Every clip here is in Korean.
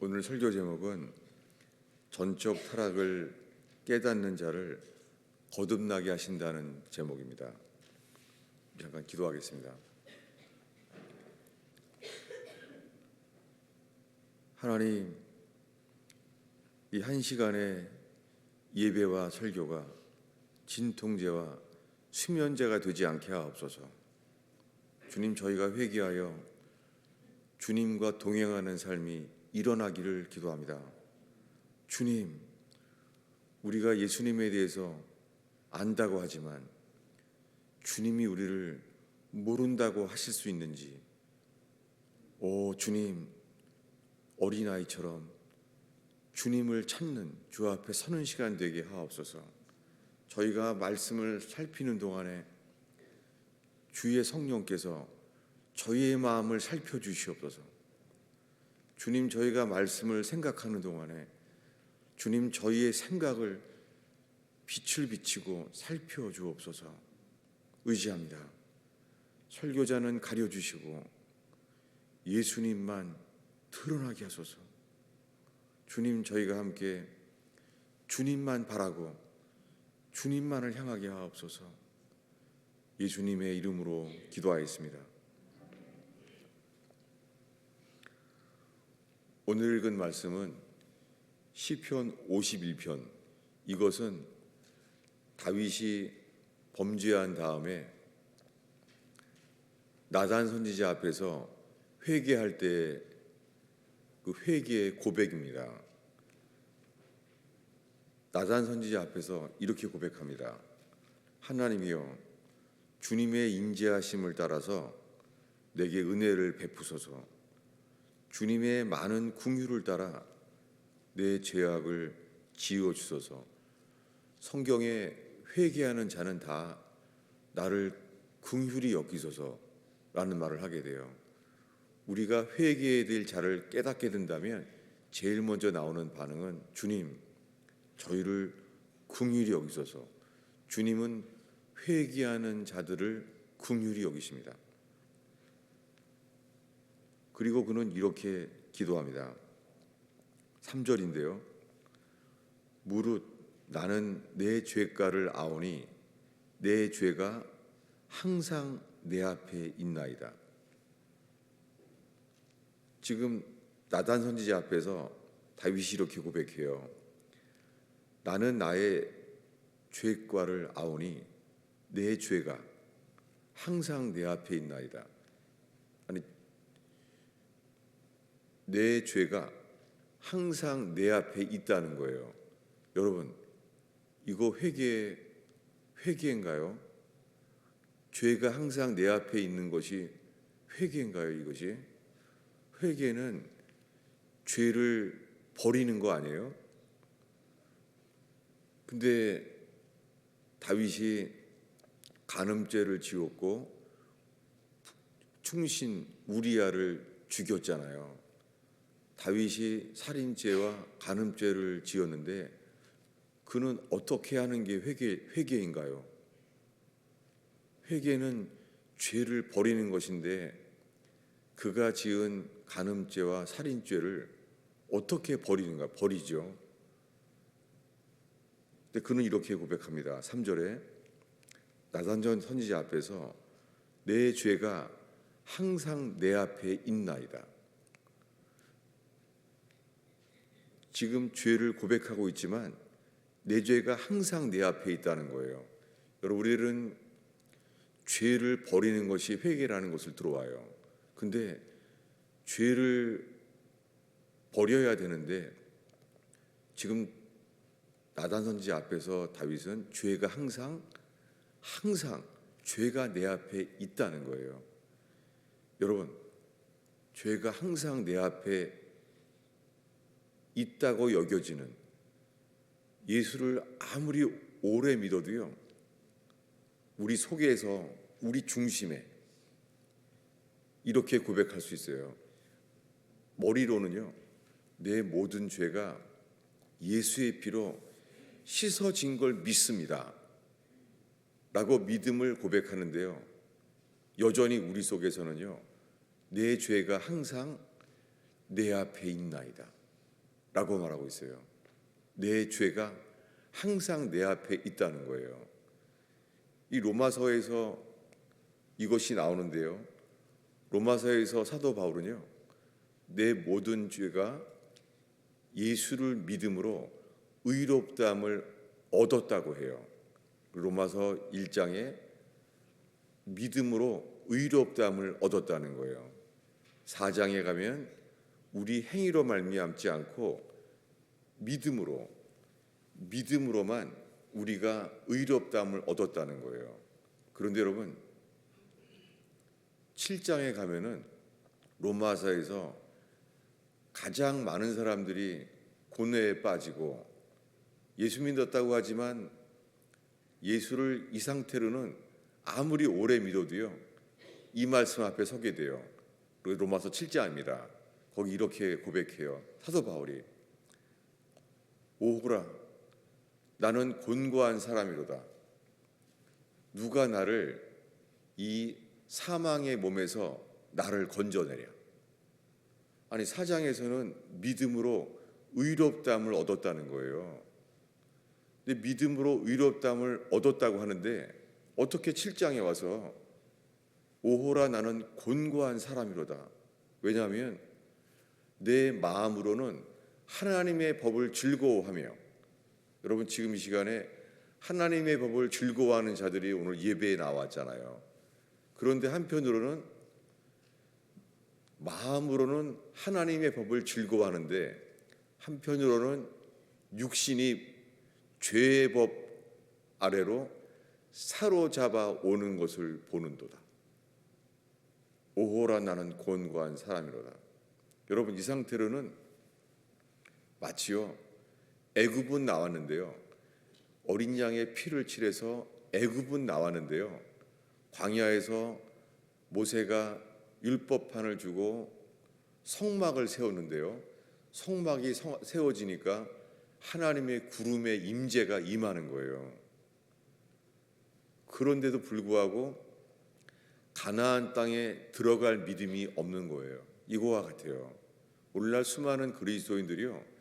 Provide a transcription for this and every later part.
오늘 설교 제목은 전적 타락을 깨닫는 자를 거듭나게 하신다는 제목입니다. 잠깐 기도하겠습니다. 하나님, 이 한 시간의 예배와 설교가 진통제와 수면제가 되지 않게 하옵소서. 주님, 저희가 회개하여 주님과 동행하는 삶이 일어나기를 기도합니다. 주님, 우리가 예수님에 대해서 안다고 하지만 주님이 우리를 모른다고 하실 수 있는지, 주님, 어린아이처럼 주님을 찾는 주 앞에 서는 시간 되게 하옵소서. 저희가 말씀을 살피는 동안에 주의 성령께서 저희의 마음을 살펴주시옵소서. 주님, 저희가 말씀을 생각하는 동안에 주님, 저희의 생각을 빛을 비치고 살펴주옵소서. 의지합니다. 설교자는 가려주시고 예수님만 드러나게 하소서. 주님, 저희가 함께 주님만 바라고 주님만을 향하게 하옵소서. 예수님의 이름으로 기도하였습니다. 오늘 읽은 말씀은 시편 51편. 이것은 다윗이 범죄한 다음에 나단 선지자 앞에서 회개할 때 그 회개의 고백입니다. 나단 선지자 앞에서 이렇게 고백합니다. 하나님이여, 주님의 인자하심을 따라서 내게 은혜를 베푸소서. 주님의 많은 긍휼을 따라 내 죄악을 지워 주소서. 성경에 회개하는 자는 다 나를 긍휼히 여기소서라는 말을 하게 돼요. 우리가 회개해야 될 자를 깨닫게 된다면 제일 먼저 나오는 반응은 주님, 저희를 긍휼히 여기소서. 주님은 회개하는 자들을 긍휼히 여기십니다. 그리고 그는 이렇게 기도합니다. 3절인데요. 무릇 나는 내 죄가를 아오니 내 죄가 항상 내 앞에 있나이다. 지금 나단 선지자 앞에서 다윗이 이렇게 고백해요. 나는 나의 죄과를 아오니 내 죄가 항상 내 앞에 있나이다. 아니, 내 죄가 항상 내 앞에 있다는 거예요. 여러분, 이거 회개인가요? 죄가 항상 내 앞에 있는 것이 회개인가요? 이것이? 회개는 죄를 버리는 거 아니에요? 근데 다윗이 간음죄를 지었고 충신 우리아를 죽였잖아요. 다윗이 살인죄와 간음죄를 지었는데 그는 어떻게 하는 게 회개인가요? 회개는 죄를 버리는 것인데 그가 지은 간음죄와 살인죄를 어떻게 버리는가? 버리죠. 근데 그는 이렇게 고백합니다. 3절에 나단 선지자 앞에서 내 죄가 항상 내 앞에 있나이다. 지금 죄를 고백하고 있지만 내 죄가 항상 내 앞에 있다는 거예요. 여러분, 우리는 죄를 버리는 것이 회개라는 것을 들어와요. 근데 죄를 버려야 되는데 지금 나단 선지자 앞에서 다윗은 죄가 항상 죄가 내 앞에 있다는 거예요. 여러분, 죄가 항상 내 앞에 있다고 여겨지는, 예수를 아무리 오래 믿어도요, 우리 속에서, 우리 중심에 이렇게 고백할 수 있어요. 머리로는요, 내 모든 죄가 예수의 피로 씻어진 걸 믿습니다 라고 믿음을 고백하는데요, 여전히 우리 속에서는요, 내 죄가 항상 내 앞에 있나이다. 라고 말하고 있어요. 내 죄가 항상 내 앞에 있다는 거예요. 이 로마서에서 이것이 나오는데요. 로마서에서 사도 바울은요, 내 모든 죄가 예수를 믿음으로 의롭다함을 얻었다고 해요. 로마서 1장에 믿음으로 의롭다함을 얻었다는 거예요. 4장에 가면 우리 행위로 말미암지 않고 믿음으로만 우리가 의롭다함을 얻었다는 거예요. 그런데 여러분, 7장에 가면은 로마서에서 가장 많은 사람들이 고뇌에 빠지고 예수 믿었다고 하지만 예수를 이 상태로는 아무리 오래 믿어도요, 이 말씀 앞에 서게 돼요. 로마서 7장입니다. 거기 이렇게 고백해요. 사도 바울이, 오호라, 나는 곤고한 사람이로다. 누가 나를 이 사망의 몸에서 나를 건져내랴. 아니, 4장에서는 믿음으로 의롭다함을 얻었다는 거예요. 근데 믿음으로 의롭다함을 얻었다고 하는데 어떻게 7장에 와서 오호라 나는 곤고한 사람이로다. 왜냐하면 내 마음으로는 하나님의 법을 즐거워하며, 여러분 지금 이 시간에 하나님의 법을 즐거워하는 자들이 오늘 예배에 나왔잖아요. 그런데 한편으로는 마음으로는 하나님의 법을 즐거워하는데 한편으로는 육신이 죄의 법 아래로 사로잡아 오는 것을 보는도다. 오호라 나는 곤고한 사람이로다. 여러분, 이 상태로는 마치요 애굽은 나왔는데요, 어린 양의 피를 칠해서 애굽은 나왔는데요, 광야에서 모세가 율법판을 주고 성막을 세웠는데요, 성막이 세워지니까 하나님의 구름의 임재가 임하는 거예요. 그런데도 불구하고 가나안 땅에 들어갈 믿음이 없는 거예요. 이거와 같아요. 오늘날 수많은 그리스도인들이요,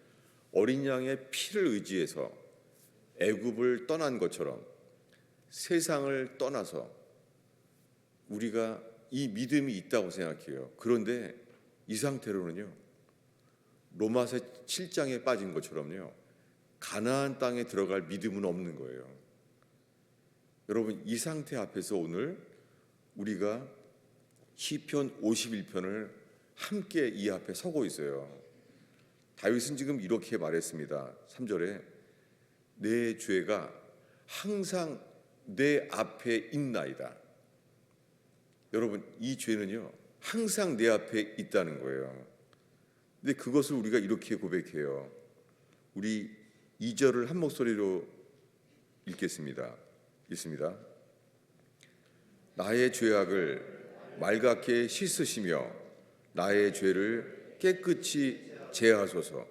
어린 양의 피를 의지해서 애굽을 떠난 것처럼 세상을 떠나서 우리가 이 믿음이 있다고 생각해요. 그런데 이 상태로는요, 로마서 7장에 빠진 것처럼요, 가나안 땅에 들어갈 믿음은 없는 거예요. 여러분, 이 상태 앞에서 오늘 우리가 시편 51편을 함께 이 앞에 서고 있어요. 다윗은 지금 이렇게 말했습니다. 3절에 내 죄가 항상 내 앞에 있나이다. 여러분, 이 죄는요 항상 내 앞에 있다는 거예요. 근데 그것을 우리가 이렇게 고백해요. 우리 2절을 한 목소리로 읽겠습니다. 읽습니다. 나의 죄악을 말갛게 씻으시며 나의 죄를 깨끗이 제하소서.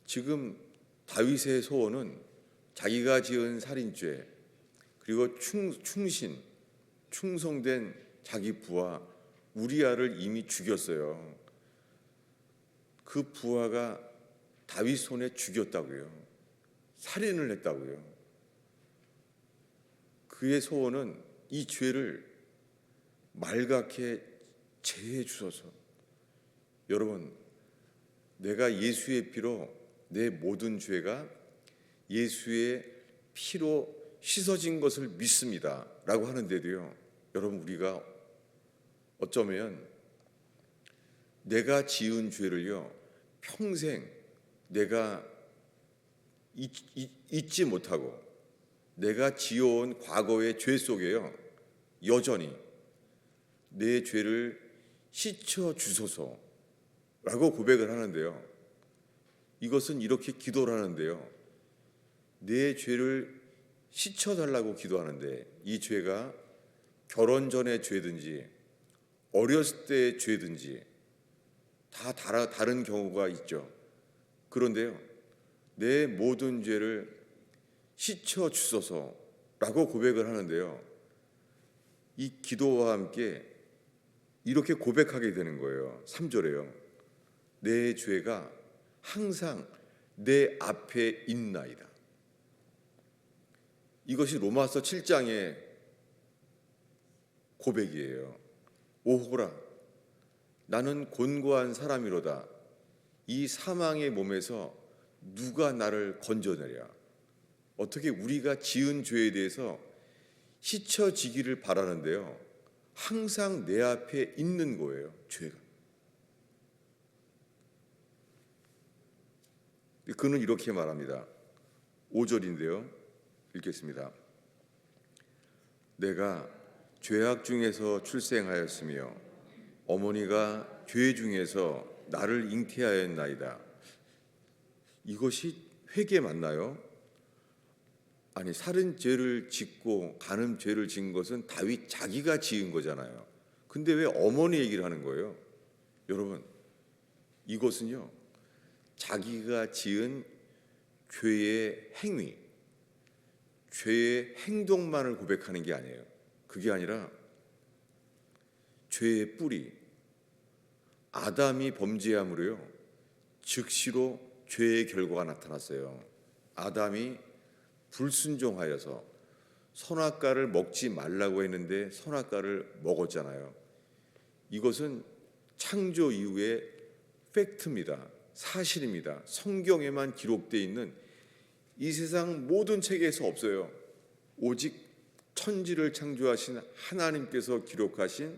지금 다윗의 소원은 자기가 지은 살인죄, 그리고 충성된 자기 부하 우리아를 이미 죽였어요. 그 부하가 다윗 손에 죽였다고요. 살인을 했다고요. 그의 소원은 이 죄를 말갛게 제해 주소서. 여러분, 내가 예수의 피로 내 모든 죄가 예수의 피로 씻어진 것을 믿습니다 라고 하는데도요, 여러분, 우리가 어쩌면 내가 지은 죄를요 평생 내가 잊지 못하고 내가 지어온 과거의 죄 속에요 여전히 내 죄를 씻어 주소서 라고 고백을 하는데요, 이것은 이렇게 기도를 하는데요, 내 죄를 씻어달라고 기도하는데 이 죄가 결혼 전의 죄든지 어렸을 때의 죄든지 다 다른 경우가 있죠. 그런데요, 내 모든 죄를 씻어 주소서라고 고백을 하는데요, 이 기도와 함께 이렇게 고백하게 되는 거예요. 3절에요. 내 죄가 항상 내 앞에 있나이다. 이것이 로마서 7장의 고백이에요. 오호라, 나는 곤고한 사람이로다. 이 사망의 몸에서 누가 나를 건져내랴. 어떻게 우리가 지은 죄에 대해서 씻혀지기를 바라는데요, 항상 내 앞에 있는 거예요, 죄가. 그는 이렇게 말합니다. 5절인데요, 읽겠습니다. 내가 죄악 중에서 출생하였으며 어머니가 죄 중에서 나를 잉태하였나이다. 이것이 회개 맞나요? 아니, 살인 죄를 짓고 간음 죄를 지은 것은 다윗 자기가 지은 거잖아요. 근데 왜 어머니 얘기를 하는 거예요? 여러분, 이것은요, 자기가 지은 죄의 행위, 죄의 행동만을 고백하는 게 아니에요. 그게 아니라 죄의 뿌리, 아담이 범죄함으로요, 즉시로 죄의 결과가 나타났어요. 아담이 불순종하여서 선악과를 먹지 말라고 했는데 선악과를 먹었잖아요. 이것은 창조 이후의 팩트입니다. 사실입니다. 성경에만 기록되어 있는, 이 세상 모든 책에서 없어요. 오직 천지를 창조하신 하나님께서 기록하신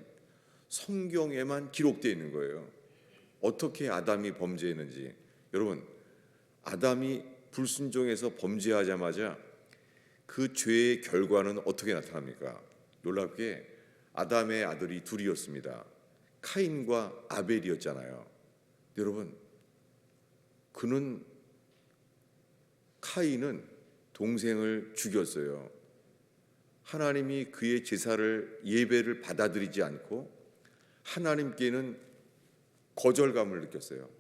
성경에만 기록되어 있는 거예요. 어떻게 아담이 범죄했는지. 여러분, 아담이 불순종해서 범죄하자마자 그 죄의 결과는 어떻게 나타납니까? 놀랍게 아담의 아들이 둘이었습니다. 카인과 아벨이었잖아요. 여러분, 카인은 동생을 죽였어요. 하나님이 그의 제사를, 예배를 받아들이지 않고 하나님께는 거절감을 느꼈어요.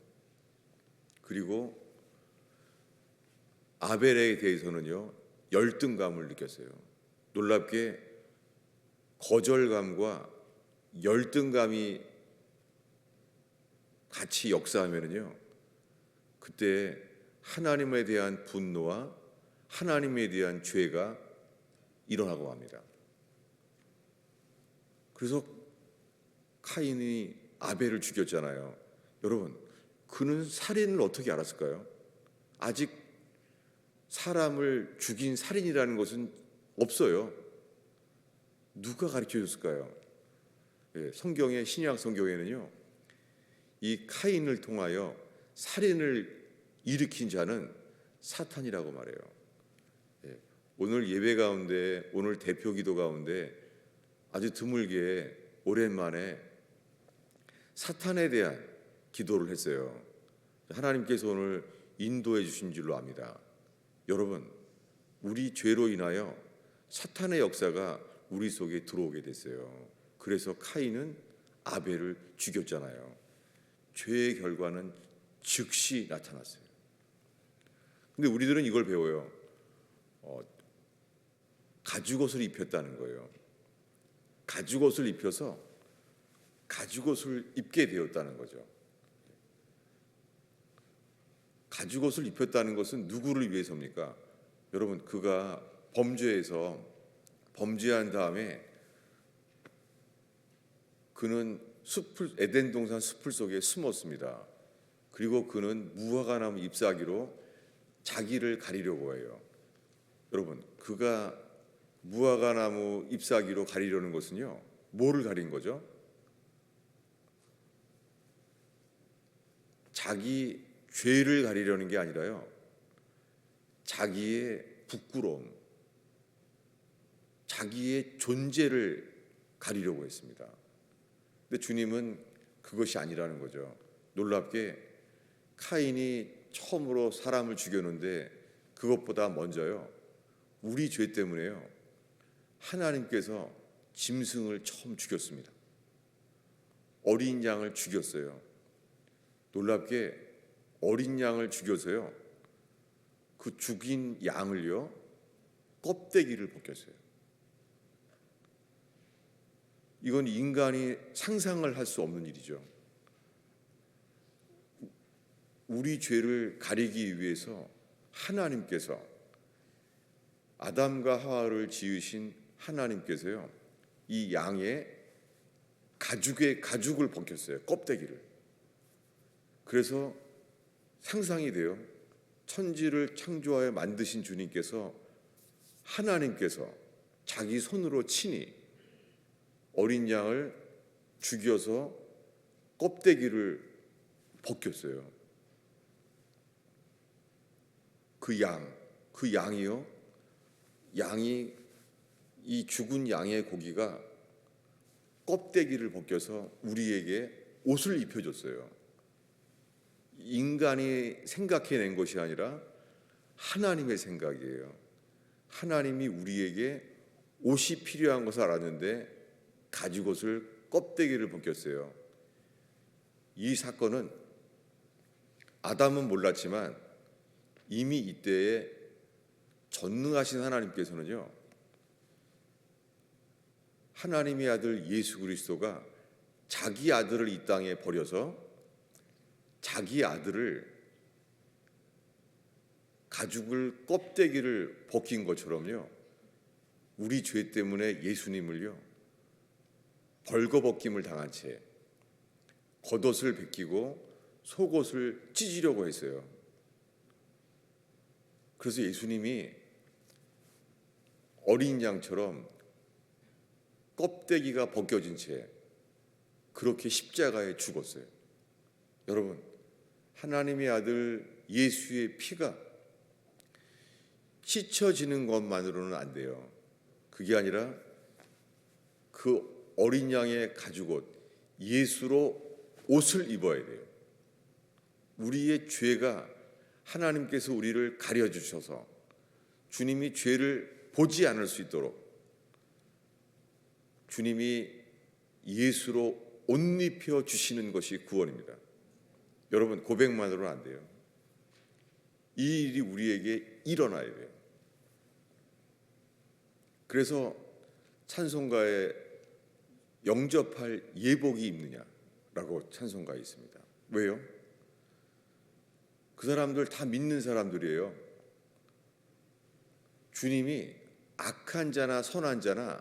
그리고 아벨에 대해서는요, 열등감을 느꼈어요. 놀랍게 거절감과 열등감이 같이 역사하면은요, 그때 하나님에 대한 분노와 하나님에 대한 죄가 일어나고 합니다. 그래서 카인이 아벨을 죽였잖아요. 여러분, 그는 살인을 어떻게 알았을까요? 아직 사람을 죽인 살인이라는 것은 없어요. 누가 가르쳐 줬을까요? 성경의, 신약 성경에는요, 이 카인을 통하여 살인을 일으킨 자는 사탄이라고 말해요. 오늘 예배 가운데, 오늘 대표 기도 가운데 아주 드물게 오랜만에 사탄에 대한 기도를 했어요. 하나님께서 오늘 인도해 주신 줄로 압니다. 여러분, 우리 죄로 인하여 사탄의 역사가 우리 속에 들어오게 됐어요. 그래서 카인은 아벨을 죽였잖아요. 죄의 결과는 즉시 나타났어요. 근데 우리들은 이걸 배워요. 가죽옷을 입혔다는 거예요. 가죽옷을 입혀서 가죽옷을 입게 되었다는 거죠. 가죽옷을 입혔다는 것은 누구를 위해서입니까? 여러분, 그가 범죄한 다음에 그는 에덴 동산 숲을 속에 숨었습니다. 그리고 그는 무화과나무 잎사귀로 자기를 가리려고 해요. 여러분, 그가 무화과나무 잎사귀로 가리려는 것은요, 뭐를 가린 거죠? 자기 죄를 가리려는 게 아니라요, 자기의 부끄러움, 자기의 존재를 가리려고 했습니다. 근데 주님은 그것이 아니라는 거죠. 놀랍게 카인이 처음으로 사람을 죽였는데 그것보다 먼저요, 우리 죄 때문에요, 하나님께서 짐승을 처음 죽였습니다. 어린 양을 죽였어요. 놀랍게 어린 양을 죽여서요, 그 죽인 양을요, 껍데기를 벗겼어요. 이건 인간이 상상을 할 수 없는 일이죠. 우리 죄를 가리기 위해서 하나님께서, 아담과 하와를 지으신 하나님께서요, 이 양의 가죽을 벗겼어요. 껍데기를. 그래서 상상이 돼요. 천지를 창조하여 만드신 주님께서, 하나님께서 자기 손으로 친히 어린 양을 죽여서 껍데기를 벗겼어요. 그 양이요, 이 죽은 양의 고기가 껍데기를 벗겨서 우리에게 옷을 입혀줬어요. 인간이 생각해낸 것이 아니라 하나님의 생각이에요. 하나님이 우리에게 옷이 필요한 것을 알았는데 가죽옷을, 껍데기를 벗겼어요. 이 사건은 아담은 몰랐지만 이미 이때에 전능하신 하나님께서는요, 하나님의 아들 예수 그리스도가 자기 아들을 이 땅에 버려서 자기 아들을 가죽을, 껍데기를 벗긴 것처럼요, 우리 죄 때문에 예수님을요 벌거벗김을 당한 채 겉옷을 벗기고 속옷을 찢으려고 했어요. 그래서 예수님이 어린 양처럼 껍데기가 벗겨진 채 그렇게 십자가에 죽었어요. 여러분, 하나님의 아들 예수의 피가 씻어지는 것만으로는 안 돼요. 그게 아니라 그 어린 양의 가죽옷, 예수로 옷을 입어야 돼요. 우리의 죄가, 하나님께서 우리를 가려주셔서 주님이 죄를 보지 않을 수 있도록 주님이 예수로 옷 입혀 주시는 것이 구원입니다. 여러분, 고백만으로는 안 돼요. 이 일이 우리에게 일어나야 돼요. 그래서 찬송가에 영접할 예복이 있느냐라고 찬송가에 있습니다. 왜요? 그 사람들 다 믿는 사람들이에요. 주님이 악한 자나 선한 자나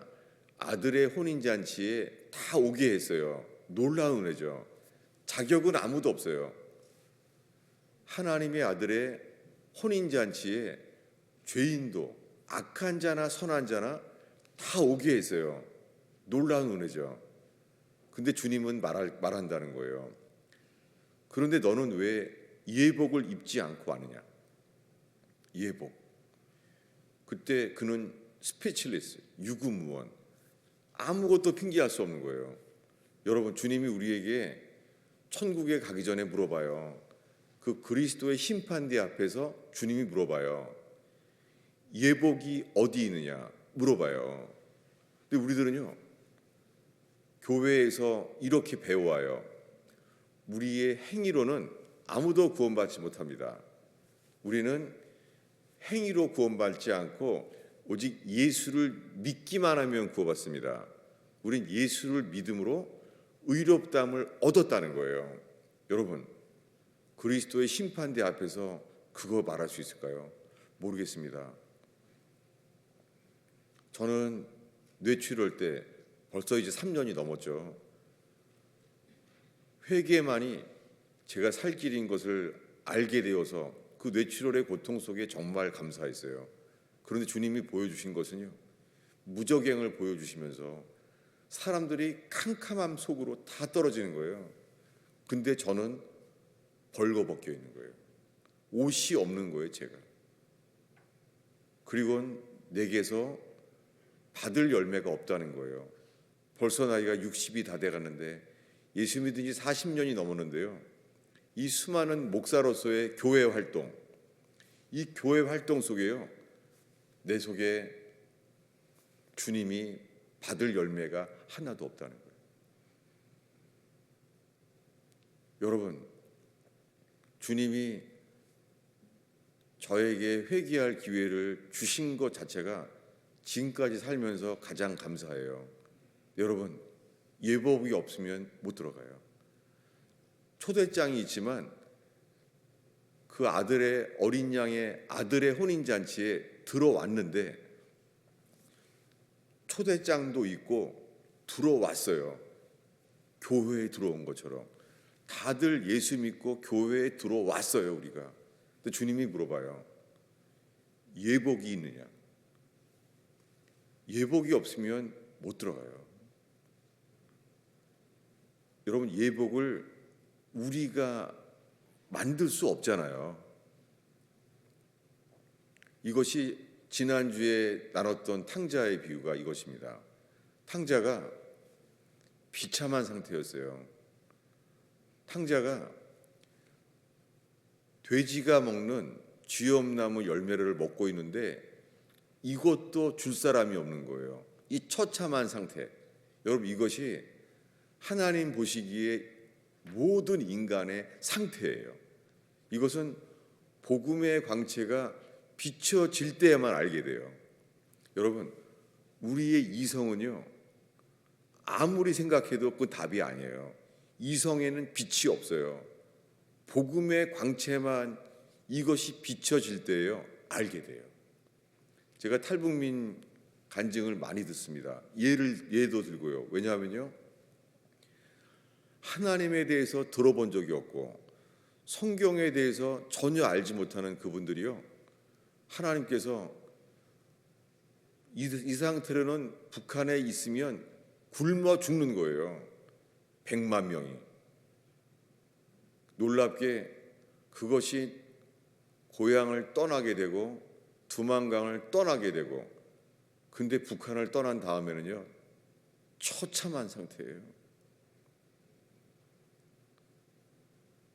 아들의 혼인잔치에 다 오게 했어요. 놀라운 은혜죠. 자격은 아무도 없어요. 하나님의 아들의 혼인잔치에 죄인도 악한 자나 선한 자나 다 오게 했어요. 놀라운 은혜죠. 근데 주님은 말한다는 거예요. 그런데 너는 왜 예복을 입지 않고 하느냐? 예복. 그때 그는 스피치리스, 유구무원, 아무것도 핑계할 수 없는 거예요. 여러분, 주님이 우리에게 천국에 가기 전에 물어봐요. 그 그리스도의 심판대 앞에서 주님이 물어봐요. 예복이 어디 있느냐 물어봐요. 근데 우리들은요, 교회에서 이렇게 배워와요. 우리의 행위로는 아무도 구원받지 못합니다. 우리는 행위로 구원받지 않고 오직 예수를 믿기만 하면 구원받습니다. 우린 예수를 믿음으로 의롭다함을 얻었다는 거예요. 여러분, 그리스도의 심판대 앞에서 그거 말할 수 있을까요? 모르겠습니다. 저는 뇌출혈 때 벌써 이제 3년이 넘었죠. 회개만이 제가 살 길인 것을 알게 되어서 그 뇌출혈의 고통 속에 정말 감사했어요. 그런데 주님이 보여주신 것은요, 무적행을 보여주시면서 사람들이 캄캄함 속으로 다 떨어지는 거예요. 근데 저는 벌거벗겨 있는 거예요. 옷이 없는 거예요, 제가. 그리고 내게서 받을 열매가 없다는 거예요. 벌써 나이가 60이 다 돼가는데 예수 믿은 지 40년이 넘었는데요, 이 수많은 목사로서의 교회 활동, 이 교회 활동 속에요, 내 속에 주님이 받을 열매가 하나도 없다는 거예요. 여러분, 주님이 저에게 회개할 기회를 주신 것 자체가 지금까지 살면서 가장 감사해요. 여러분, 예복이 없으면 못 들어가요. 초대장이 있지만 그 아들의 어린 양의 아들의 혼인잔치에 들어왔는데 초대장도 있고 들어왔어요. 교회에 들어온 것처럼 다들 예수 믿고 교회에 들어왔어요. 우리가. 근데 주님이 물어봐요. 예복이 있느냐? 예복이 없으면 못 들어가요. 여러분, 예복을 우리가 만들 수 없잖아요. 이것이 지난주에 나눴던 탕자의 비유가 이것입니다. 탕자가 비참한 상태였어요. 탕자가 돼지가 먹는 쥐엄나무 열매를 먹고 있는데 이것도 줄 사람이 없는 거예요. 이 처참한 상태. 여러분, 이것이 하나님 보시기에 모든 인간의 상태예요. 이것은 복음의 광채가 비춰질 때에만 알게 돼요. 여러분, 우리의 이성은요, 아무리 생각해도 그건 답이 아니에요. 이성에는 빛이 없어요. 복음의 광채만 이것이 비춰질 때에요, 알게 돼요. 제가 탈북민 간증을 많이 듣습니다. 예도 들고요. 왜냐하면요, 하나님에 대해서 들어본 적이 없고 성경에 대해서 전혀 알지 못하는 그분들이요, 하나님께서 이 상태로는 북한에 있으면 굶어 죽는 거예요. 100만 명이. 놀랍게 그것이 고향을 떠나게 되고 두만강을 떠나게 되고, 근데 북한을 떠난 다음에는요, 처참한 상태예요.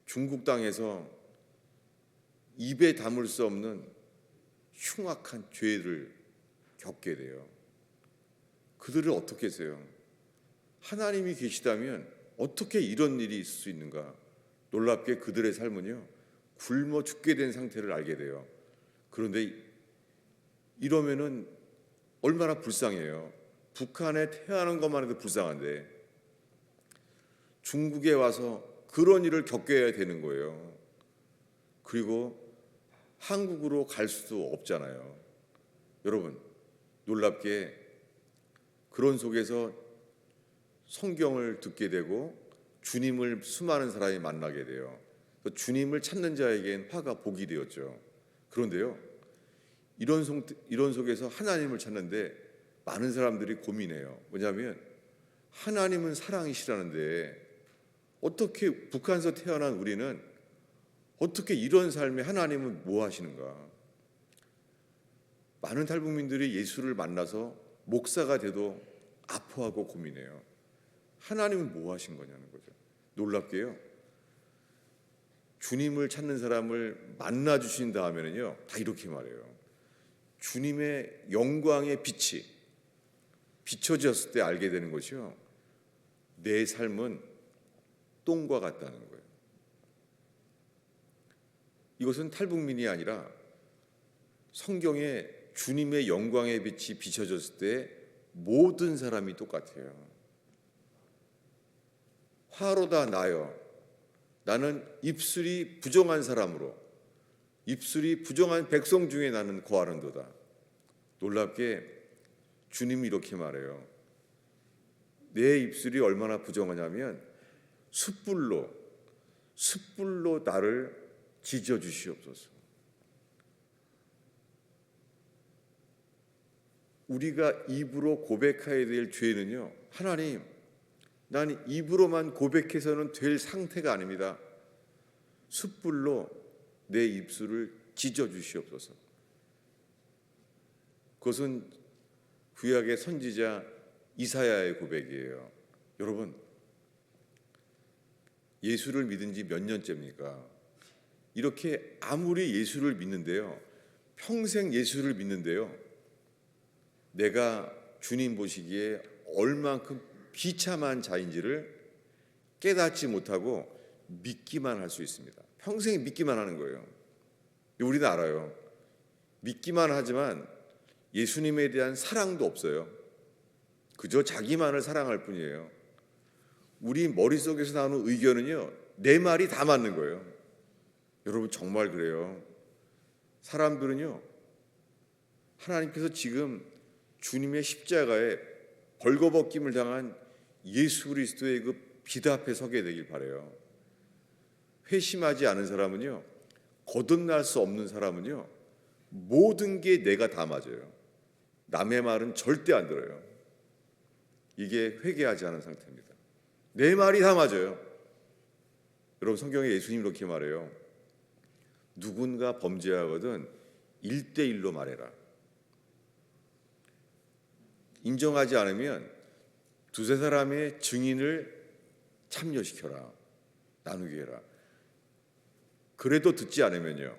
중국 땅에서 입에 담을 수 없는 흉악한 죄를 겪게 돼요. 그들을 어떻게 했어요? 하나님이 계시다면 어떻게 이런 일이 있을 수 있는가? 놀랍게 그들의 삶은요, 굶어 죽게 된 상태를 알게 돼요. 그런데 이러면은 얼마나 불쌍해요. 북한에 태어나는 것만 해도 불쌍한데 중국에 와서 그런 일을 겪어야 되는 거예요. 그리고 한국으로 갈 수도 없잖아요. 여러분, 놀랍게 그런 속에서 성경을 듣게 되고 주님을 수많은 사람이 만나게 돼요. 주님을 찾는 자에겐 화가 복이 되었죠. 그런데요, 이런 속에서 하나님을 찾는데 많은 사람들이 고민해요. 뭐냐면 하나님은 사랑이시라는데 어떻게 북한에서 태어난 우리는 어떻게 이런 삶에 하나님은 뭐 하시는가? 많은 탈북민들이 예수를 만나서 목사가 돼도 아파하고 고민해요. 하나님은 뭐 하신 거냐는 거죠. 놀랍게요, 주님을 찾는 사람을 만나 주신 다음에는요, 다 이렇게 말해요. 주님의 영광의 빛이 비춰졌을 때 알게 되는 것이요, 내 삶은 똥과 같다는 거예요. 이것은 탈북민이 아니라 성경에 주님의 영광의 빛이 비춰졌을 때 모든 사람이 똑같아요. 화로다 나여, 나는 입술이 부정한 사람으로, 입술이 부정한 백성 중에 나는 거하는도다. 놀랍게 주님이 이렇게 말해요. 내 입술이 얼마나 부정하냐면 숯불로 나를 지져 주시옵소서. 우리가 입으로 고백해야 될 죄는요, 하나님, 난 입으로만 고백해서는 될 상태가 아닙니다. 숯불로 내 입술을 지져 주시옵소서. 그것은 구약의 선지자 이사야의 고백이에요. 여러분, 예수를 믿은 지 몇 년째입니까? 이렇게 아무리 예수를 믿는데요, 평생 예수를 믿는데요, 내가 주님 보시기에 얼만큼 비참한 자인지를 깨닫지 못하고 믿기만 할 수 있습니다. 평생 믿기만 하는 거예요. 우리는 알아요. 믿기만 하지만 예수님에 대한 사랑도 없어요. 그저 자기만을 사랑할 뿐이에요. 우리 머릿속에서 나오는 의견은요, 내 말이 다 맞는 거예요. 여러분 정말 그래요. 사람들은요, 하나님께서 지금 주님의 십자가에 벌거벗김을 당한 예수 그리스도의 그 비다 앞에 서게 되길 바라요. 회심하지 않은 사람은요, 거듭날 수 없는 사람은요, 모든 게 내가 다 맞아요. 남의 말은 절대 안 들어요. 이게 회개하지 않은 상태입니다. 내 말이 다 맞아요. 여러분 성경에 예수님 이렇게 말해요. 누군가 범죄하거든 1대1로 말해라. 인정하지 않으면 두세 사람의 증인을 참여시켜라. 나누게 해라. 그래도 듣지 않으면요,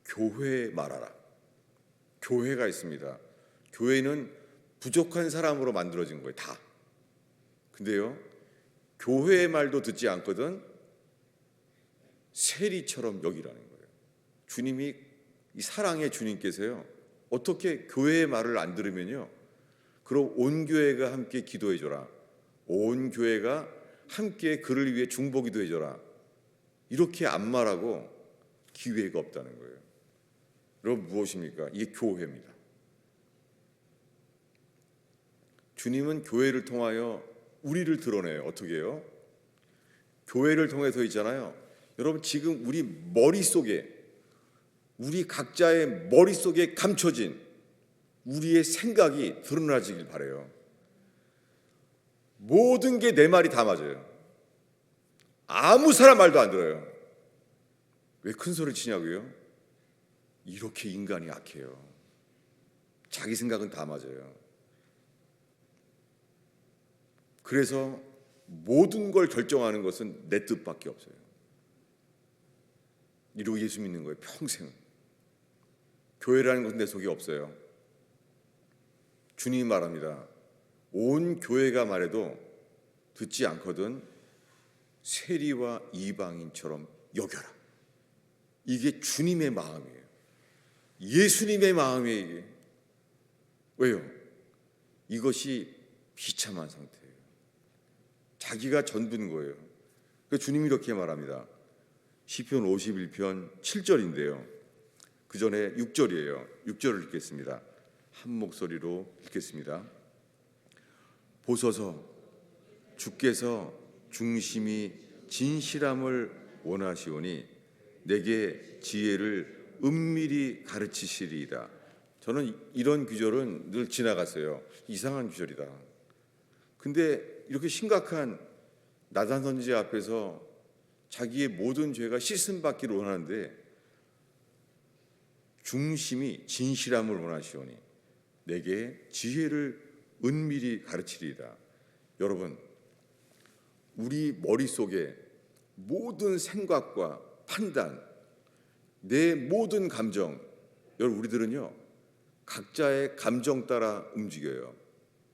교회에 말하라. 교회가 있습니다. 교회는 부족한 사람으로 만들어진 거예요, 다. 근데요, 교회의 말도 듣지 않거든 세리처럼 여기라는 거예요. 주님이, 이 사랑의 주님께서요, 어떻게 교회의 말을 안 들으면요, 그럼 온 교회가 함께 기도해 줘라. 온 교회가 함께 그를 위해 중보 기도해 줘라. 이렇게 안 말하고 기회가 없다는 거예요. 여러분 무엇입니까? 이게 교회입니다. 주님은 교회를 통하여 우리를 드러내요. 어떻게 해요? 교회를 통해서 있잖아요. 여러분 지금 우리 머릿속에, 우리 각자의 머릿속에 감춰진 우리의 생각이 드러나지길 바라요. 모든 게 내 말이 다 맞아요. 아무 사람 말도 안 들어요. 왜 큰 소리를 치냐고요? 이렇게 인간이 약해요. 자기 생각은 다 맞아요. 그래서 모든 걸 결정하는 것은 내 뜻밖에 없어요. 이러고 예수 믿는 거예요, 평생. 교회라는 것은 내 속에 없어요. 주님이 말합니다. 온 교회가 말해도 듣지 않거든 세리와 이방인처럼 여겨라. 이게 주님의 마음이에요. 예수님의 마음이에요. 이게. 왜요? 이것이 비참한 상태예요. 자기가 전부인 거예요. 그러니까 주님이 이렇게 말합니다. 시편 51편 7절인데요. 그 전에 6절이에요. 6절을 읽겠습니다. 한 목소리로 읽겠습니다. 보소서, 주께서 중심이 진실함을 원하시오니 내게 지혜를 은밀히 가르치시리이다. 저는 이런 구절은 늘 지나갔어요. 이상한 구절이다. 근데 이렇게 심각한 나단 선지자 앞에서 자기의 모든 죄가 씻음받기를 원하는데 중심이 진실함을 원하시오니 내게 지혜를 은밀히 가르치리이다. 여러분, 우리 머릿속에 모든 생각과 판단, 내 모든 감정, 여러분 우리들은요 각자의 감정 따라 움직여요.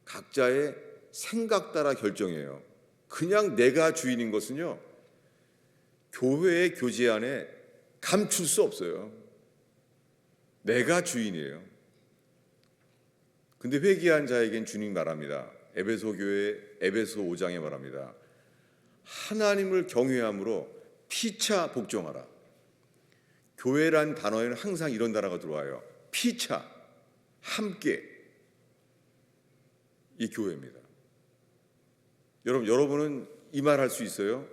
각자의 생각 따라 결정해요. 그냥 내가 주인인 것은요 교회의 교제 안에 감출 수 없어요. 내가 주인이에요. 근데 회개한 자에겐 주님 말합니다. 에베소 교회 에베소 5장에 말합니다. 하나님을 경외함으로 피차 복종하라. 교회란 단어에는 항상 이런 단어가 들어와요. 피차, 함께. 이 교회입니다. 여러분은 이 말 할 수 있어요?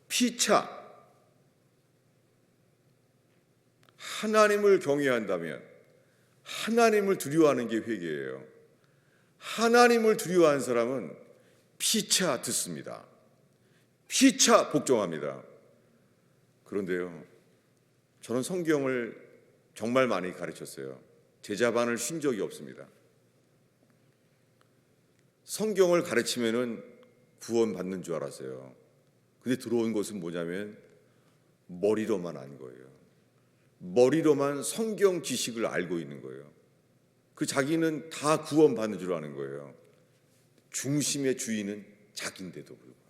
피차. 하나님을 경외한다면 하나님을 두려워하는 게 회개예요. 하나님을 두려워하는 사람은 피차 듣습니다. 피차 복종합니다. 그런데요, 저는 성경을 정말 많이 가르쳤어요. 제자반을 쉰 적이 없습니다. 성경을 가르치면은 구원받는 줄 알았어요. 근데 들어온 것은 뭐냐면 머리로만 안 거예요. 머리로만 성경 지식을 알고 있는 거예요. 그 자기는 다 구원받는 줄 아는 거예요. 중심의 주인은 자기인데도 불구하고.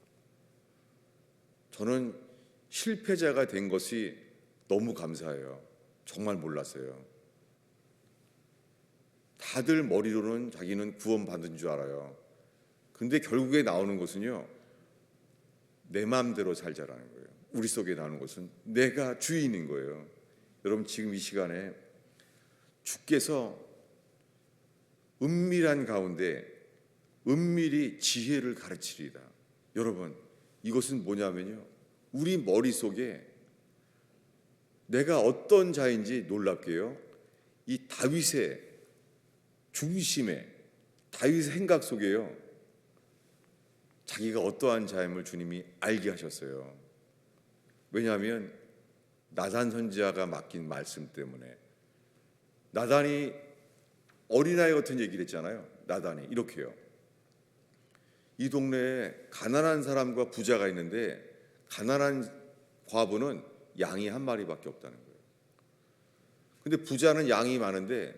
저는 실패자가 된 것이 너무 감사해요. 정말 몰랐어요. 다들 머리로는 자기는 구원받는 줄 알아요. 근데 결국에 나오는 것은요 내 마음대로 살자라는 거예요. 우리 속에 나오는 것은 내가 주인인 거예요. 여러분 지금 이 시간에 주께서 은밀한 가운데 은밀히 지혜를 가르치리다. 여러분 이것은 뭐냐면요, 우리 머릿속에 내가 어떤 자인지 놀랍게요, 이 다윗의 중심에, 다윗의 생각 속에요, 자기가 어떠한 자임을 주님이 알게 하셨어요. 왜냐하면 나단 선지자가 맡긴 말씀 때문에. 나단이 어린아이 같은 얘기를 했잖아요. 나단이 이렇게요, 이 동네에 가난한 사람과 부자가 있는데 가난한 과부는 양이 한 마리밖에 없다는 거예요. 근데 부자는 양이 많은데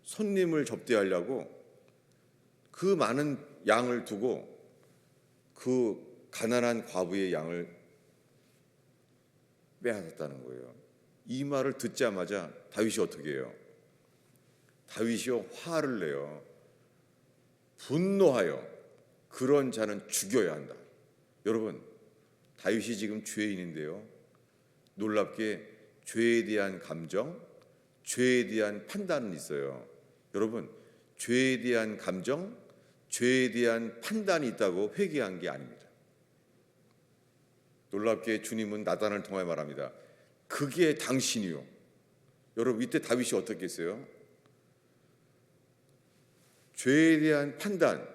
손님을 접대하려고 그 많은 양을 두고 그 가난한 과부의 양을 빼앗았다는 거예요. 이 말을 듣자마자 다윗이 어떻게 해요? 다윗이요, 화를 내요. 분노하여 그런 자는 죽여야 한다. 여러분 다윗이 지금 죄인인데요, 놀랍게 죄에 대한 감정, 죄에 대한 판단은 있어요. 여러분 죄에 대한 감정, 죄에 대한 판단이 있다고 회개한 게 아닙니다. 놀랍게 주님은 나단을 통해 말합니다. 그게 당신이요. 여러분 이때 다윗이 어떻게 했어요? 죄에 대한 판단,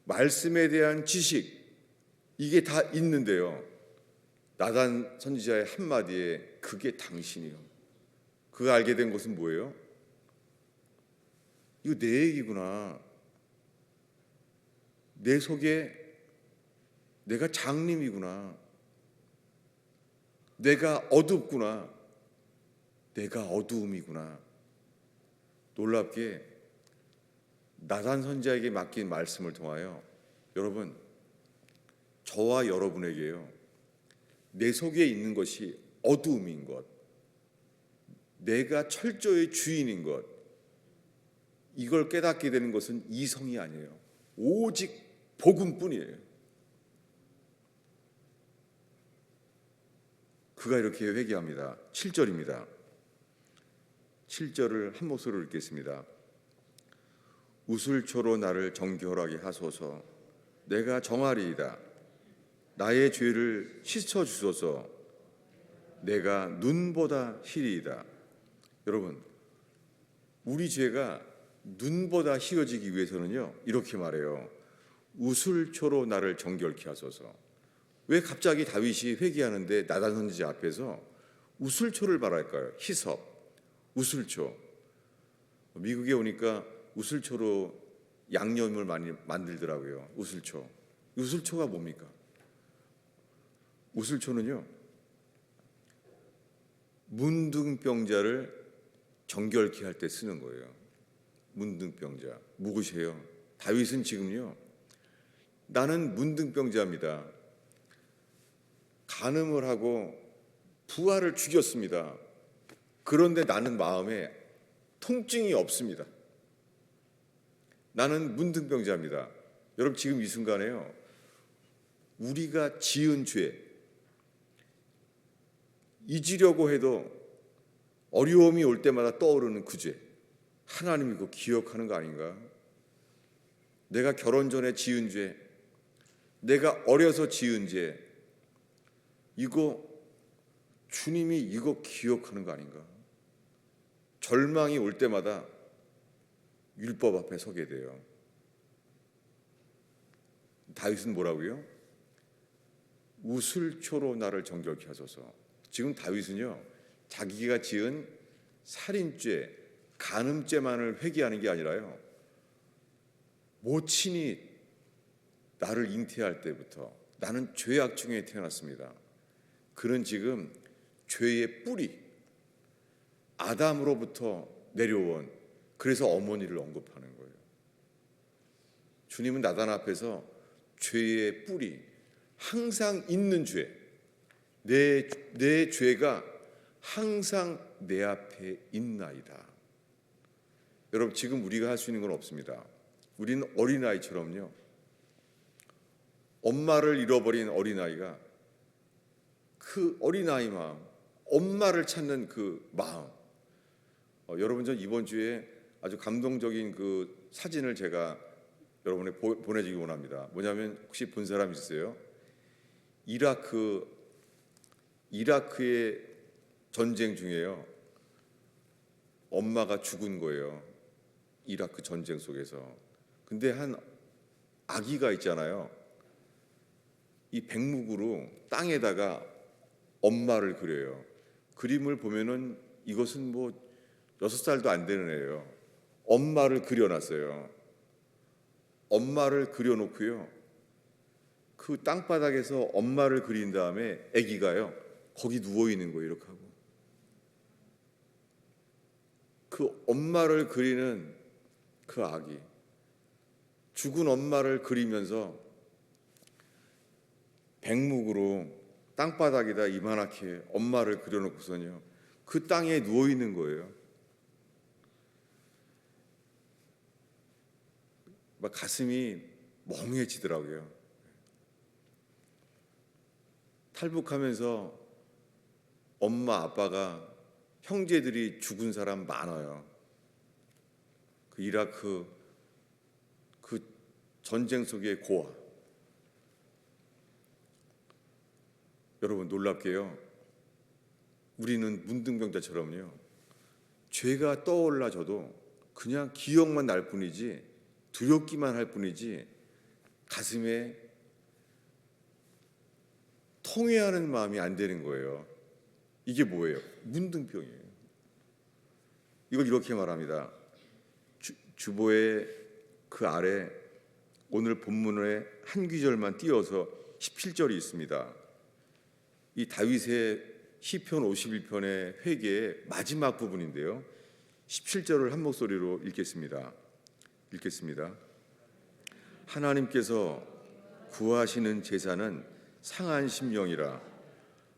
말씀에 대한 지식, 이게 다 있는데요, 나단 선지자의 한마디에 그게 당신이요. 그거 알게 된 것은 뭐예요? 이거 내 얘기구나. 내 속에 내가 장님이구나. 내가 어둡구나. 내가 어두움이구나. 놀랍게 나단 선지자에게 맡긴 말씀을 통하여 여러분, 저와 여러분에게요, 내 속에 있는 것이 어두움인 것, 내가 철저히 주인인 것, 이걸 깨닫게 되는 것은 이성이 아니에요. 오직 복음뿐이에요. 그가 이렇게 회개합니다. 7절입니다. 7절을 한 목소리로 읽겠습니다. 우슬초로 나를 정결하게 하소서. 내가 정하리이다. 나의 죄를 씻어 주소서. 내가 눈보다 희리이다. 여러분 우리 죄가 눈보다 희어지기 위해서는요, 이렇게 말해요. 우슬초로 나를 정결케 하소서. 왜 갑자기 다윗이 회개하는데 나단 선지자 앞에서 우슬초를 말할까요? 히섭, 우슬초. 미국에 오니까 우슬초로 양념을 많이 만들더라고요. 우슬초. 우슬초가 뭡니까? 우슬초는요, 문둥병자를 정결케 할 때 쓰는 거예요. 문둥병자. 무엇이에요? 다윗은 지금요, 나는 문둥병자입니다. 간음을 하고 부하를 죽였습니다. 그런데 나는 마음에 통증이 없습니다. 나는 문둥병자입니다. 여러분 지금 이 순간에요, 우리가 지은 죄, 잊으려고 해도 어려움이 올 때마다 떠오르는 그 죄, 하나님이 그거 기억하는 거 아닌가? 내가 결혼 전에 지은 죄, 내가 어려서 지은 죄, 이거 주님이 이거 기억하는 거 아닌가? 절망이 올 때마다 율법 앞에 서게 돼요. 다윗은 뭐라고요? 우슬초로 나를 정결케 하소서. 지금 다윗은요, 자기가 지은 살인죄, 간음죄만을 회개하는 게 아니라요, 모친이 나를 잉태할 때부터 나는 죄악 중에 태어났습니다. 그는 지금 죄의 뿌리, 아담으로부터 내려온, 그래서 어머니를 언급하는 거예요. 주님은 나단 앞에서 죄의 뿌리, 항상 있는 죄, 내 죄가 항상 내 앞에 있나이다. 여러분 지금 우리가 할 수 있는 건 없습니다. 우리는 어린아이처럼요, 엄마를 잃어버린 어린아이가 그 어린아이 마음, 엄마를 찾는 그 마음. 여러분, 전 이번 주에 아주 감동적인 그 사진을 제가 여러분에 보내주기 원합니다. 뭐냐면 혹시 본 사람 있으세요? 이라크의 전쟁 중에요. 엄마가 죽은 거예요. 이라크 전쟁 속에서. 근데 한 아기가 있잖아요. 이 백묵으로 땅에다가 엄마를 그려요. 그림을 보면은 이것은 뭐 6살도 안 되는 애예요. 엄마를 그려놨어요. 엄마를 그려놓고요. 그 땅바닥에서 엄마를 그린 다음에 아기가요. 거기 누워 있는 거예요. 이렇게 하고. 그 엄마를 그리는 그 아기. 죽은 엄마를 그리면서 백묵으로 땅바닥에다 이만하게 엄마를 그려놓고서는요. 그 땅에 누워 있는 거예요. 막 가슴이 멍해지더라고요. 탈북하면서 엄마 아빠가 형제들이 죽은 사람 많아요. 그 이라크 그 전쟁 속의 고아. 여러분, 놀랍게요. 우리는 문둥병자처럼요. 죄가 떠올라져도 그냥 기억만 날 뿐이지, 두렵기만 할 뿐이지, 가슴에 통회하는 마음이 안 되는 거예요. 이게 뭐예요? 문둥병이에요. 이걸 이렇게 말합니다. 주보의 그 아래 오늘 본문의 한 구절만 띄어서 17절이 있습니다. 이 다윗의 시편 51편의 회개의 마지막 부분인데요. 17절을 한 목소리로 읽겠습니다. 하나님께서 구하시는 제사는 상한 심령이라.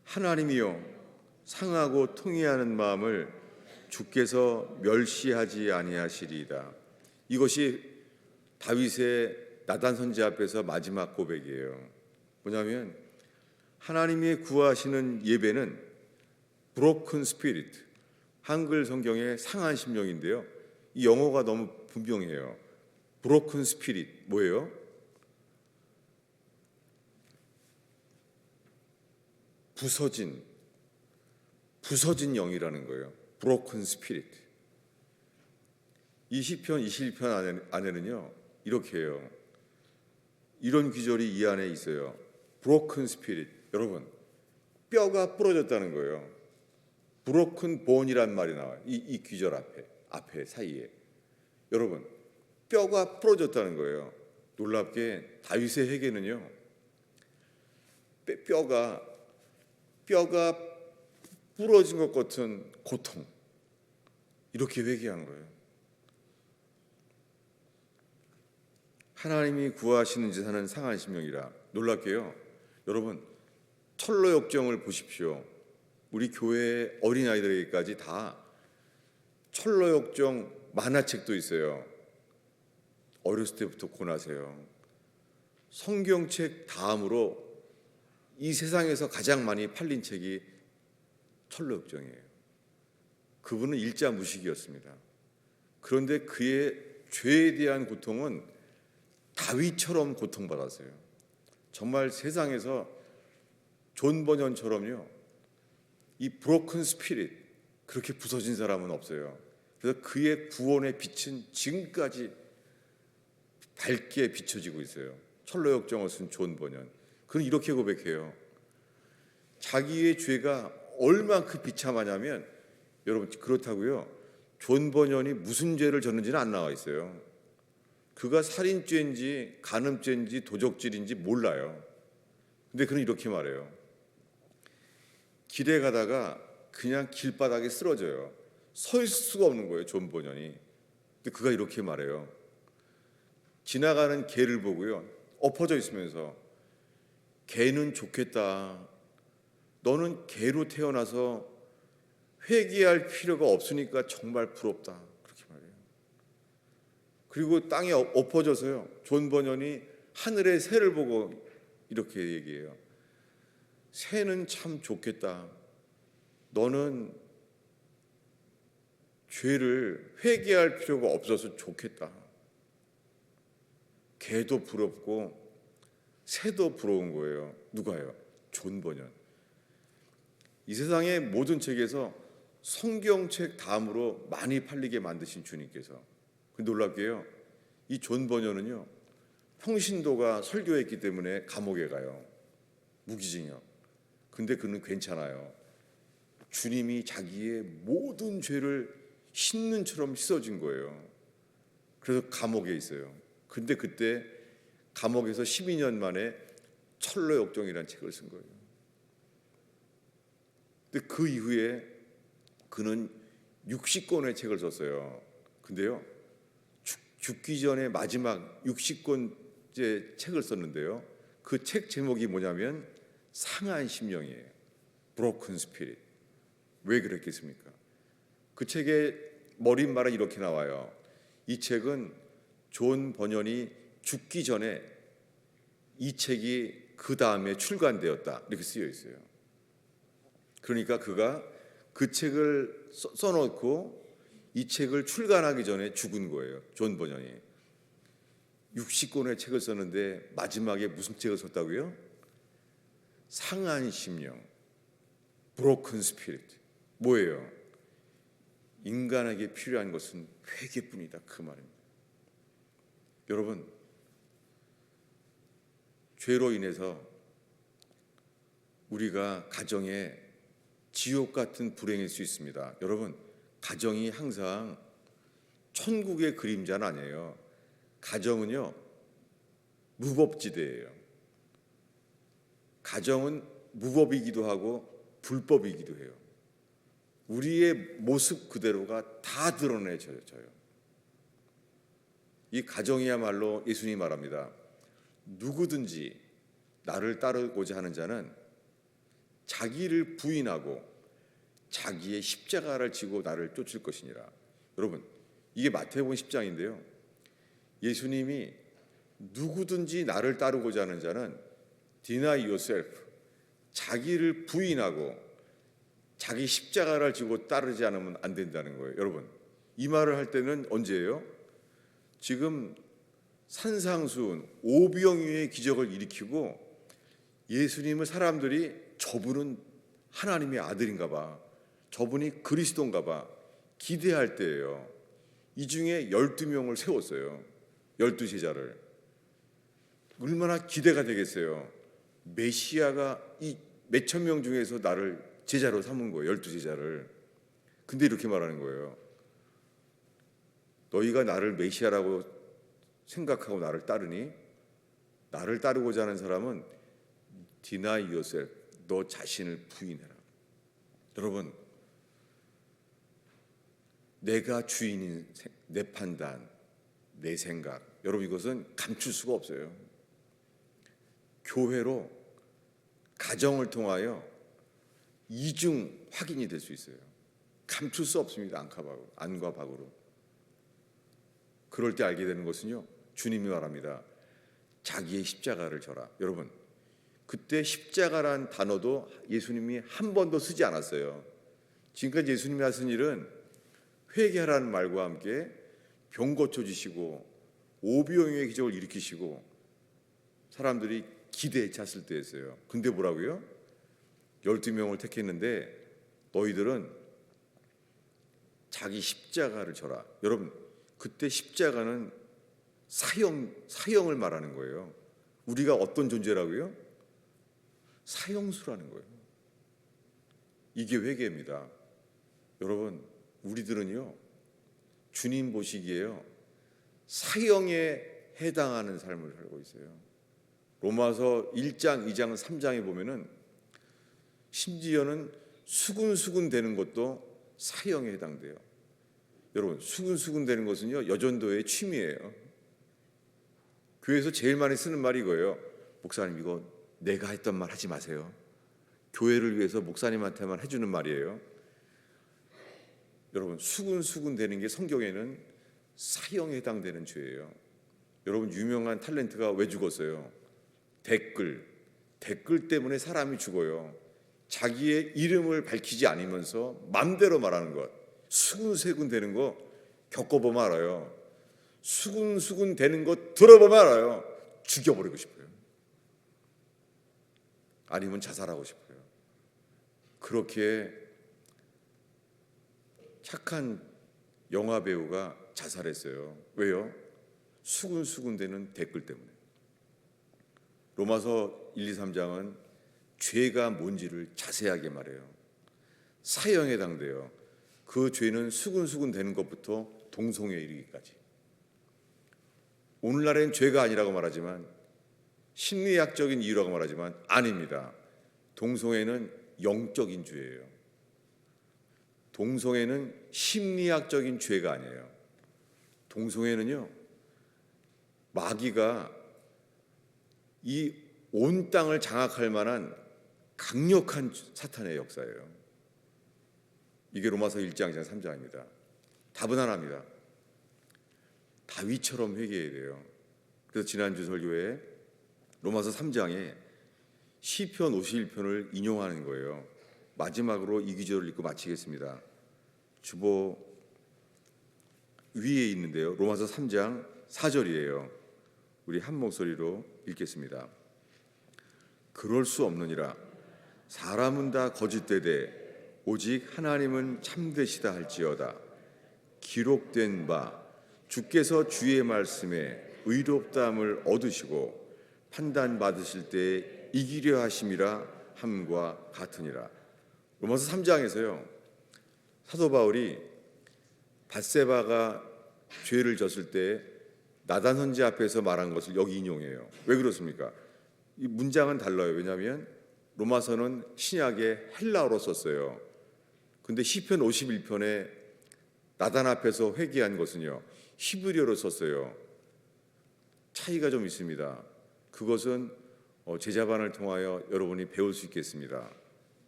하나님이여, 상하고 통회하는 마음을 주께서 멸시하지 아니하시리이다. 이것이 다윗의 나단 선지 앞에서 마지막 고백이에요. 뭐냐면 하나님이 구하시는 예배는 broken spirit, 한글 성경의 상한 심령인데요. 이 영어가 너무 분명해요. broken spirit 뭐예요? 부서진 영이라는 거예요. broken spirit. 이 시편 21편 안에는요 이렇게 해요. 이런 구절이 이 안에 있어요. broken spirit. 여러분, 뼈가 부러졌다는 거예요. broken bone이란 말이 나와요. 이 구절 앞에 사이에. 여러분, 뼈가 부러졌다는 거예요. 놀랍게 다윗의 회개는요. 뼈가 부러진 것 같은 고통, 이렇게 회개한 거예요. 하나님이 구하시는 제사는 상한 심령이라. 놀랍게요. 여러분, 철로역정을 보십시오. 우리 교회 어린아이들에게까지 다 철로역정 만화책도 있어요. 어렸을 때부터 권하세요. 성경책 다음으로 이 세상에서 가장 많이 팔린 책이 철로역정이에요. 그분은 일자무식이었습니다. 그런데 그의 죄에 대한 고통은 다윗처럼 고통받았어요. 정말 세상에서 존 버년처럼요, 이 브로큰 스피릿, 그렇게 부서진 사람은 없어요. 그래서 그의 구원의 빛은 지금까지 밝게 비춰지고 있어요. 철로역정을 쓴 존 버년. 그는 이렇게 고백해요. 자기의 죄가 얼만큼 비참하냐면, 여러분 그렇다고요, 존 버년이 무슨 죄를 졌는지는 안 나와 있어요. 그가 살인죄인지 간음죄인지 도적질인지 몰라요. 근데 그는 이렇게 말해요. 길에 가다가 그냥 길바닥에 쓰러져요. 서 있을 수가 없는 거예요, 존 버년이. 근데 그가 이렇게 말해요. 지나가는 개를 보고요, 엎어져 있으면서, 개는 좋겠다. 너는 개로 태어나서 회개할 필요가 없으니까 정말 부럽다. 그렇게 말해요. 그리고 땅에 엎어져서요, 존 버년이 하늘의 새를 보고 이렇게 얘기해요. 새는 참 좋겠다. 너는 죄를 회개할 필요가 없어서 좋겠다. 개도 부럽고 새도 부러운 거예요. 누가요? 존 버년. 이 세상의 모든 책에서 성경책 다음으로 많이 팔리게 만드신 주님께서, 놀랍게요, 이 존 버년은요 평신도가 설교했기 때문에 감옥에 가요. 무기징역. 근데 그는 괜찮아요. 주님이 자기의 모든 죄를 씻는 처럼 씻어진 거예요. 그래서 감옥에 있어요. 근데 그때 감옥에서 12년 만에 철로역정이라는 책을 쓴 거예요. 근데 그 이후에 그는 60권의 책을 썼어요. 근데요, 죽기 전에 마지막 60권째 책을 썼는데요, 그 책 제목이 뭐냐면 상한 심령이에요. Broken Spirit. 왜 그랬겠습니까? 그 책의 머릿말은 이렇게 나와요. 이 책은 존 버년이 죽기 전에 이 책이 그 다음에 출간되었다, 이렇게 쓰여 있어요. 그러니까 그가 그 책을 써놓고 이 책을 출간하기 전에 죽은 거예요. 존 버년이 60권의 책을 썼는데 마지막에 무슨 책을 썼다고요? 상한 심령, Broken Spirit. 뭐예요? 인간에게 필요한 것은 회개뿐이다, 그 말입니다. 여러분, 죄로 인해서 우리가 가정에 지옥 같은 불행일 수 있습니다. 여러분, 가정이 항상 천국의 그림자는 아니에요. 가정은요 무법지대예요. 가정은 무법이기도 하고 불법이기도 해요. 우리의 모습 그대로가 다 드러내져요. 이 가정이야말로 예수님이 말합니다. 누구든지 나를 따르고자 하는 자는 자기를 부인하고 자기의 십자가를 지고 나를 쫓을 것이니라. 여러분, 이게 마태복음 10장인데요. 예수님이 누구든지 나를 따르고자 하는 자는 deny yourself, 자기를 부인하고 자기 십자가를 지고 따르지 않으면 안 된다는 거예요. 여러분, 이 말을 할 때는 언제예요? 지금 산상수훈 오병이어의 기적을 일으키고 예수님을 사람들이 저분은 하나님의 아들인가 봐, 저분이 그리스도인가 봐 기대할 때예요. 이 중에 12명을 세웠어요. 12제자를. 얼마나 기대가 되겠어요. 메시아가 이 몇천 명 중에서 나를 제자로 삼은 거예요. 12제자를. 근데 이렇게 말하는 거예요. 너희가 나를 메시아라고 생각하고 나를 따르니? 나를 따르고자 하는 사람은 deny yourself, 너 자신을 부인해라. 여러분, 내가 주인인 내 판단, 내 생각, 여러분 이것은 감출 수가 없어요. 교회로, 가정을 통하여 이중 확인이 될 수 있어요. 감출 수 없습니다. 안과 밖으로. 그럴 때 알게 되는 것은요, 주님이 말합니다. 자기의 십자가를 져라. 여러분, 그때 십자가란 단어도 예수님이 한 번도 쓰지 않았어요. 지금까지 예수님이 하신 일은 회개하라는 말과 함께 병 고쳐주시고 오병이어의 기적을 일으키시고 사람들이 기대에 찼을 때였어요. 근데 뭐라고요? 12명을 택했는데 너희들은 자기 십자가를 져라. 여러분, 그때 십자가는 사형을 말하는 거예요. 우리가 어떤 존재라고요? 사형수라는 거예요. 이게 회개입니다. 여러분, 우리들은요 주님 보시기에요 사형에 해당하는 삶을 살고 있어요. 로마서 1장, 2장, 3장에 보면은 심지어는 수군수군 되는 것도 사형에 해당돼요. 여러분, 수군수군 되는 것은요 여전도의 취미예요. 교회에서 제일 많이 쓰는 말이 이거예요. 목사님, 이거 내가 했던 말 하지 마세요. 교회를 위해서 목사님한테만 해주는 말이에요. 여러분, 수군수군 되는 게 성경에는 사형에 해당되는 죄예요. 여러분, 유명한 탤런트가 왜 죽었어요? 댓글, 댓글 때문에 사람이 죽어요. 자기의 이름을 밝히지 않으면서 맘대로 말하는 것, 수근수근 되는 거 겪어보면 알아요. 수근수근 되는 거 들어보면 알아요. 죽여버리고 싶어요. 아니면 자살하고 싶어요. 그렇게 착한 영화 배우가 자살했어요. 왜요? 수근수근 되는 댓글 때문에. 로마서 1, 2, 3장은 죄가 뭔지를 자세하게 말해요. 사형에 해당돼요. 그 죄는 수근수근 되는 것부터 동성애에 이르기까지. 오늘날엔 죄가 아니라고 말하지만, 심리학적인 이유라고 말하지만 아닙니다. 동성애는 영적인 죄예요. 동성애는 심리학적인 죄가 아니에요. 동성애는요, 마귀가 이 온 땅을 장악할 만한 강력한 사탄의 역사예요. 이게 로마서 1장, 3장입니다. 답은 하나입니다. 다윗처럼 회개해야 돼요. 그래서 지난주 설교에 로마서 3장에 시편 51편을 인용하는 거예요. 마지막으로 이 구절을 읽고 마치겠습니다. 주보 위에 있는데요. 로마서 3장 4절이에요. 우리 한 목소리로 읽겠습니다. 그럴 수 없느니라. 사람은 다 거짓되되 오직 하나님은 참되시다 할지어다. 기록된 바 주께서 주의 말씀에 의롭다함을 얻으시고 판단받으실 때 이기려 하심이라 함과 같으니라. 로마서 3장에서요, 사도 바울이 밧세바가 죄를 졌을 때 나단 선지 앞에서 말한 것을 여기 인용해요. 왜 그렇습니까? 이 문장은 달라요. 왜냐하면 로마서는 신약의 헬라어로 썼어요. 근데 시편 51편에 나단 앞에서 회개한 것은요, 히브리어로 썼어요. 차이가 좀 있습니다. 그것은 제자반을 통하여 여러분이 배울 수 있겠습니다.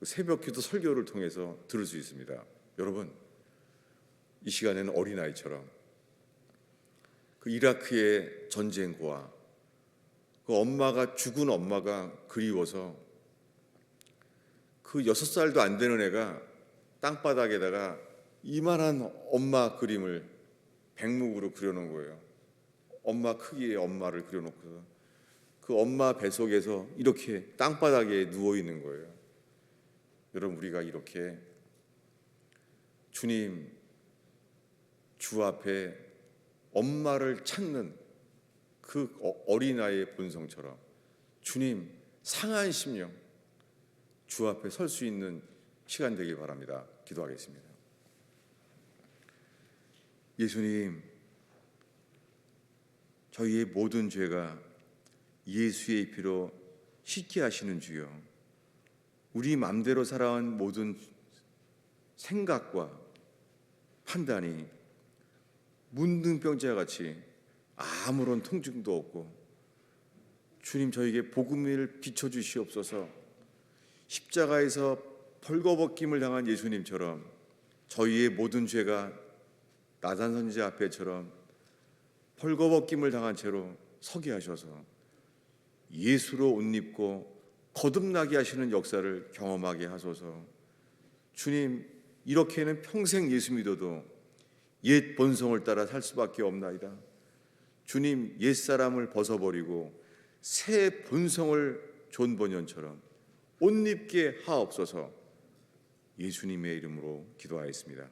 새벽기도 설교를 통해서 들을 수 있습니다. 여러분, 이 시간에는 어린아이처럼 그 이라크의 전쟁과 그 엄마가 죽은 엄마가 그리워서 그 6살도 안 되는 애가 땅바닥에다가 이만한 엄마 그림을 백목으로 그려놓은 거예요. 엄마 크기의 엄마를 그려놓고서 그 엄마 뱃속에서 이렇게 땅바닥에 누워 있는 거예요. 여러분, 우리가 이렇게 주님 주 앞에 엄마를 찾는 그 어린아이의 본성처럼 주님 상한 심령 주 앞에 설 수 있는 시간 되길 바랍니다. 기도하겠습니다. 예수님, 저희의 모든 죄가 예수의 피로 씻게 하시는 주여, 우리 마음대로 살아온 모든 생각과 판단이 문둥병자 같이 아무런 통증도 없고, 주님 저에게 복음을 비춰주시옵소서. 십자가에서 벌거벗김을 당한 예수님처럼 저희의 모든 죄가 나단 선지자 앞에처럼 벌거벗김을 당한 채로 서게 하셔서 예수로 옷 입고 거듭나게 하시는 역사를 경험하게 하소서. 주님, 이렇게는 평생 예수 믿어도 옛 본성을 따라 살 수밖에 없나이다. 주님, 옛사람을 벗어버리고 새 본성을 존본연처럼 옷 입게 하옵소서. 예수님의 이름으로 기도하였습니다.